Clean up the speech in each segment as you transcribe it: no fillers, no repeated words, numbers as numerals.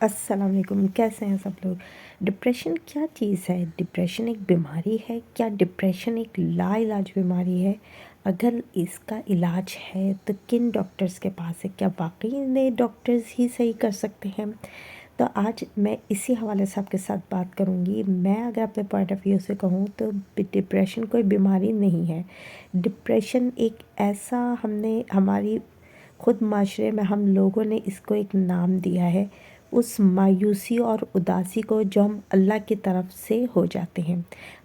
السلام علیکم، کیسے ہیں سب لوگ؟ ڈپریشن کیا چیز ہے؟ ڈپریشن ایک بیماری ہے؟ کیا ڈپریشن ایک لا علاج بیماری ہے؟ اگر اس کا علاج ہے تو کن ڈاکٹرز کے پاس ہے؟ کیا واقعی نئے ڈاکٹرز ہی صحیح کر سکتے ہیں؟ تو آج میں اسی حوالے سے آپ کے ساتھ بات کروں گی۔ میں اگر اپنے پوائنٹ آف ویو سے کہوں تو ڈپریشن کوئی بیماری نہیں ہے۔ ڈپریشن ایک ایسا ہماری خود معاشرے میں ہم لوگوں نے اس کو ایک نام دیا ہے، اس مایوسی اور اداسی کو جو ہم اللہ کی طرف سے ہو جاتے ہیں،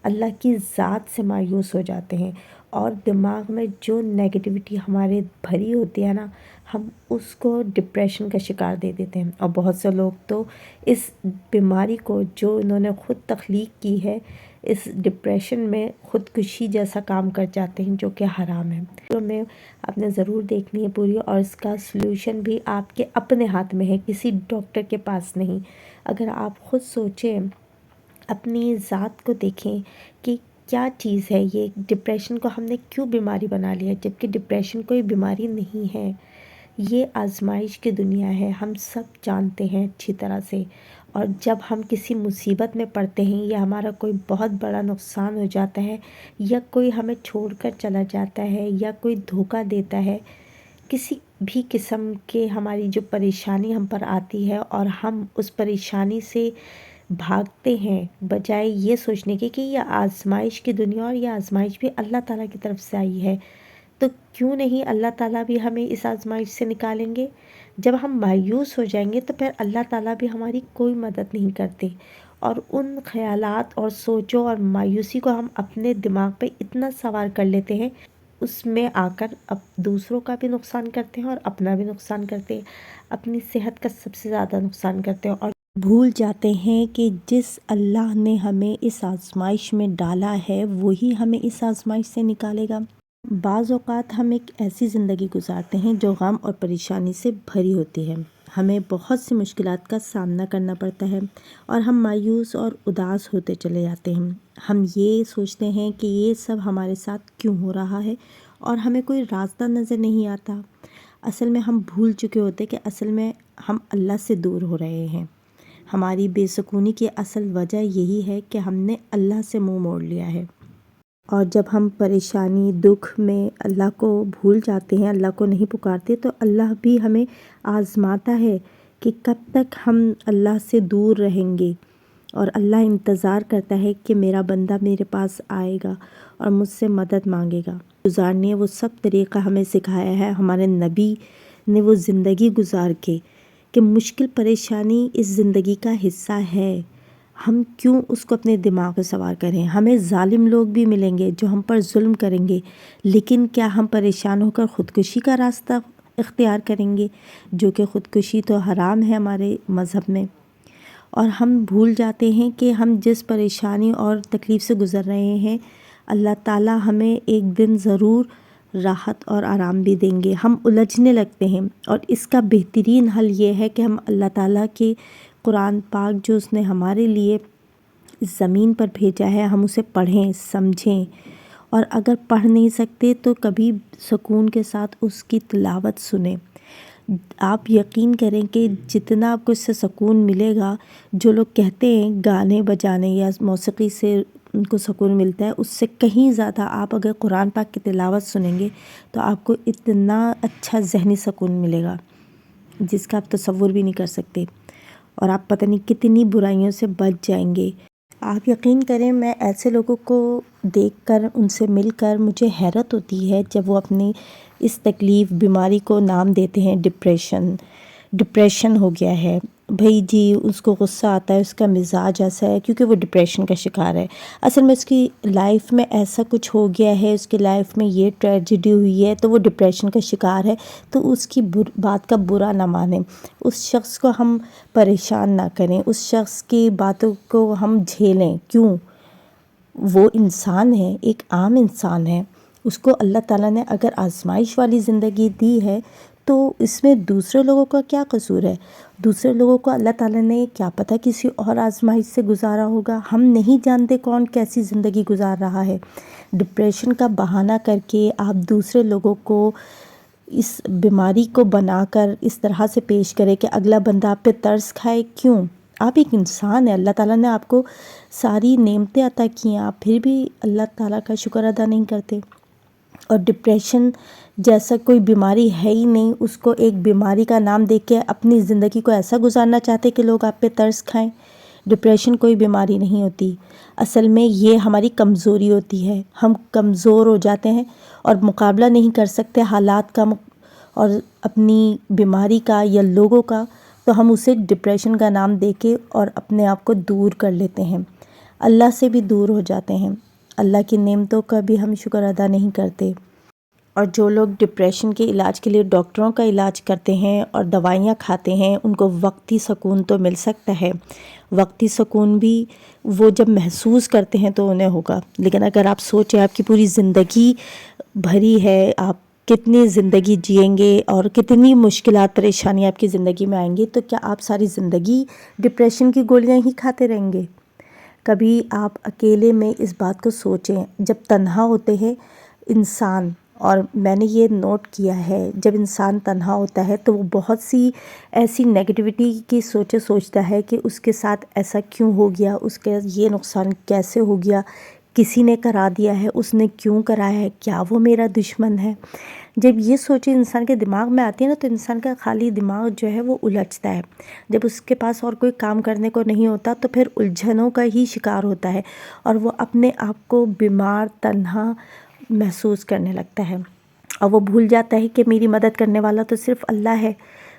اللہ کی ذات سے مایوس ہو جاتے ہیں، اور دماغ میں جو نیگیٹیوٹی ہمارے بھری ہوتی ہے نا، ہم اس کو ڈپریشن کا شکار دے دیتے ہیں۔ اور بہت سے لوگ تو اس بیماری کو جو انہوں نے خود تخلیق کی ہے، اس ڈپریشن میں خودکشی جیسا کام کر جاتے ہیں، جو کہ حرام ہے۔ تو میں آپ نے ضرور دیکھنی ہے پوری، اور اس کا سلوشن بھی آپ کے اپنے ہاتھ میں ہے، کسی ڈاکٹر کے پاس نہیں۔ اگر آپ خود سوچیں، اپنی ذات کو دیکھیں کہ کیا چیز ہے یہ ڈپریشن کو ہم نے کیوں بیماری بنا لیا، جبکہ ڈپریشن کوئی بیماری نہیں ہے، یہ آزمائش کی دنیا ہے، ہم سب جانتے ہیں اچھی طرح سے۔ اور جب ہم کسی مصیبت میں پڑتے ہیں یا ہمارا کوئی بہت بڑا نقصان ہو جاتا ہے، یا کوئی ہمیں چھوڑ کر چلا جاتا ہے، یا کوئی دھوکہ دیتا ہے، کسی بھی قسم کے ہماری جو پریشانی ہم پر آتی ہے اور ہم اس پریشانی سے بھاگتے ہیں، بجائے یہ سوچنے کے کہ یہ آزمائش کی دنیا، اور یہ آزمائش بھی اللہ تعالیٰ کی طرف سے آئی ہے، تو کیوں نہیں اللہ تعالیٰ بھی ہمیں اس آزمائش سے نکالیں گے؟ جب ہم مایوس ہو جائیں گے تو پھر اللہ تعالیٰ بھی ہماری کوئی مدد نہیں کرتے، اور ان خیالات اور سوچوں اور مایوسی کو ہم اپنے دماغ پہ اتنا سوار کر لیتے ہیں، اس میں آ کر اب دوسروں کا بھی نقصان کرتے ہیں اور اپنا بھی نقصان کرتے ہیں، اپنی صحت کا سب سے زیادہ نقصان کرتے ہیں، اور بھول جاتے ہیں کہ جس اللہ نے ہمیں اس آزمائش میں ڈالا ہے وہی ہمیں اس آزمائش سے نکالے گا۔ بعض اوقات ہم ایک ایسی زندگی گزارتے ہیں جو غم اور پریشانی سے بھری ہوتی ہے، ہمیں بہت سی مشکلات کا سامنا کرنا پڑتا ہے، اور ہم مایوس اور اداس ہوتے چلے جاتے ہیں۔ ہم یہ سوچتے ہیں کہ یہ سب ہمارے ساتھ کیوں ہو رہا ہے، اور ہمیں کوئی راستہ نظر نہیں آتا۔ اصل میں ہم بھول چکے ہوتے کہ اصل میں ہم اللہ سے دور ہو رہے ہیں۔ ہماری بے سکونی کی اصل وجہ یہی ہے کہ ہم نے اللہ سے منہ موڑ لیا ہے، اور جب ہم پریشانی دکھ میں اللہ کو بھول جاتے ہیں، اللہ کو نہیں پکارتے، تو اللہ بھی ہمیں آزماتا ہے کہ کب تک ہم اللہ سے دور رہیں گے، اور اللہ انتظار کرتا ہے کہ میرا بندہ میرے پاس آئے گا اور مجھ سے مدد مانگے گا۔ گزارنے وہ سب طریقہ ہمیں سکھایا ہے ہمارے نبی نے، وہ زندگی گزار کے کہ مشکل پریشانی اس زندگی کا حصہ ہے، ہم کیوں اس کو اپنے دماغ پہ سوار کریں؟ ہمیں ظالم لوگ بھی ملیں گے جو ہم پر ظلم کریں گے، لیکن کیا ہم پریشان ہو کر خودکشی کا راستہ اختیار کریں گے؟ جو کہ خودکشی تو حرام ہے ہمارے مذہب میں۔ اور ہم بھول جاتے ہیں کہ ہم جس پریشانی اور تکلیف سے گزر رہے ہیں، اللہ تعالیٰ ہمیں ایک دن ضرور راحت اور آرام بھی دیں گے۔ ہم الجھنے لگتے ہیں، اور اس کا بہترین حل یہ ہے کہ ہم اللہ تعالیٰ کے قرآن پاک جو اس نے ہمارے لیے اس زمین پر بھیجا ہے، ہم اسے پڑھیں، سمجھیں، اور اگر پڑھ نہیں سکتے تو کبھی سکون کے ساتھ اس کی تلاوت سنیں۔ آپ یقین کریں کہ جتنا آپ کو اس سے سکون ملے گا، جو لوگ کہتے ہیں گانے بجانے یا موسیقی سے ان کو سکون ملتا ہے، اس سے کہیں زیادہ آپ اگر قرآن پاک کی تلاوت سنیں گے تو آپ کو اتنا اچھا ذہنی سکون ملے گا جس کا آپ تصور بھی نہیں کر سکتے، اور آپ پتہ نہیں کتنی برائیوں سے بچ جائیں گے۔ آپ یقین کریں، میں ایسے لوگوں کو دیکھ کر، ان سے مل کر مجھے حیرت ہوتی ہے جب وہ اپنی اس تکلیف بیماری کو نام دیتے ہیں ڈپریشن ہو گیا ہے بھائی جی، اس کو غصہ آتا ہے، اس کا مزاج ایسا ہے کیونکہ وہ ڈپریشن کا شکار ہے۔ اصل میں اس کی لائف میں ایسا کچھ ہو گیا ہے، اس کی لائف میں یہ ٹریجڈی ہوئی ہے تو وہ ڈپریشن کا شکار ہے، تو اس کی بات کا برا نہ مانیں، اس شخص کو ہم پریشان نہ کریں، اس شخص کی باتوں کو ہم جھیلیں، کیوں؟ وہ انسان ہے، ایک عام انسان ہے، اس کو اللہ تعالیٰ نے اگر آزمائش والی زندگی دی ہے تو اس میں دوسرے لوگوں کا کیا قصور ہے؟ دوسرے لوگوں کو اللہ تعالیٰ نے کیا پتہ کسی اور آزمائش سے گزارا ہوگا، ہم نہیں جانتے کون کیسی زندگی گزار رہا ہے۔ ڈپریشن کا بہانہ کر کے آپ دوسرے لوگوں کو اس بیماری کو بنا کر اس طرح سے پیش کرے کہ اگلا بندہ آپ پہ ترس کھائے؟ کیوں؟ آپ ایک انسان ہیں، اللہ تعالیٰ نے آپ کو ساری نعمتیں عطا کی ہیں، آپ پھر بھی اللہ تعالیٰ کا شکر ادا نہیں کرتے۔ اور ڈپریشن جیسا کوئی بیماری ہے ہی نہیں، اس کو ایک بیماری کا نام دے کے اپنی زندگی کو ایسا گزارنا چاہتے کہ لوگ آپ پہ ترس کھائیں۔ ڈپریشن کوئی بیماری نہیں ہوتی، اصل میں یہ ہماری کمزوری ہوتی ہے، ہم کمزور ہو جاتے ہیں اور مقابلہ نہیں کر سکتے حالات کا اور اپنی بیماری کا یا لوگوں کا، تو ہم اسے ڈپریشن کا نام دے کے اور اپنے آپ کو دور کر لیتے ہیں، اللہ سے بھی دور ہو جاتے ہیں، اللہ کی نعمتوں کا بھی ہم شکر ادا نہیں کرتے۔ اور جو لوگ ڈپریشن کے علاج کے لیے ڈاکٹروں کا علاج کرتے ہیں اور دوائیاں کھاتے ہیں، ان کو وقتی سکون تو مل سکتا ہے، وقتی سکون بھی وہ جب محسوس کرتے ہیں تو انہیں ہوگا، لیکن اگر آپ سوچیں آپ کی پوری زندگی بھری ہے، آپ کتنی زندگی جئیں گے اور کتنی مشکلات پریشانیاں آپ کی زندگی میں آئیں گی، تو کیا آپ ساری زندگی ڈپریشن کی گولیاں ہی کھاتے رہیں گے؟ کبھی آپ اکیلے میں اس بات کو سوچیں، جب تنہا ہوتے ہیں انسان، اور میں نے یہ نوٹ کیا ہے جب انسان تنہا ہوتا ہے تو وہ بہت سی ایسی نیگیٹیوٹی کی سوچیں سوچتا ہے کہ اس کے ساتھ ایسا کیوں ہو گیا، اس کے یہ نقصان کیسے ہو گیا، کسی نے کرا دیا ہے، اس نے کیوں کرایا ہے، کیا وہ میرا دشمن ہے؟ جب یہ سوچیں انسان کے دماغ میں آتی ہے نا، تو انسان کا خالی دماغ جو ہے وہ الجھتا ہے۔ جب اس کے پاس اور کوئی کام کرنے کو نہیں ہوتا تو پھر الجھنوں کا ہی شکار ہوتا ہے اور وہ اپنے آپ کو بیمار، تنہا محسوس کرنے لگتا ہے، اور وہ بھول جاتا ہے کہ میری مدد کرنے والا تو صرف اللہ ہے۔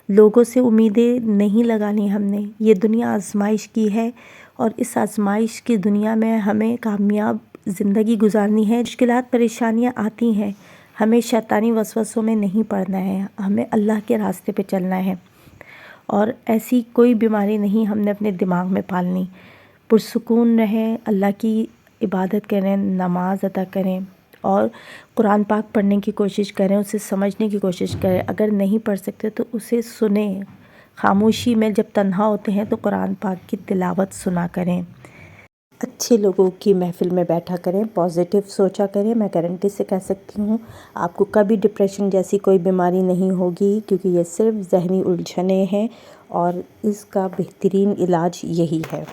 لوگوں سے امیدیں نہیں لگانی ہم نے، یہ دنیا آزمائش کی ہے اور اس آزمائش کی دنیا میں ہمیں کامیاب زندگی گزارنی ہے۔ مشکلات، پریشانیاں آتی ہیں، ہمیں شیطانی وسوسوں میں نہیں پڑنا ہے، ہمیں اللہ کے راستے پہ چلنا ہے، اور ایسی کوئی بیماری نہیں ہم نے اپنے دماغ میں پالنی۔ پرسکون رہیں، اللہ کی عبادت کریں، نماز ادا کریں اور قرآن پاک پڑھنے کی کوشش کریں، اسے سمجھنے کی کوشش کریں، اگر نہیں پڑھ سکتے تو اسے سنیں، خاموشی میں جب تنہا ہوتے ہیں تو قرآن پاک کی تلاوت سنا کریں، اچھے لوگوں کی محفل میں بیٹھا کریں، پازیٹیو سوچا کریں۔ میں گارنٹی سے کہہ سکتی ہوں آپ کو کبھی ڈپریشن جیسی کوئی بیماری نہیں ہوگی، کیونکہ یہ صرف ذہنی الجھنیں ہیں اور اس کا بہترین علاج یہی ہے۔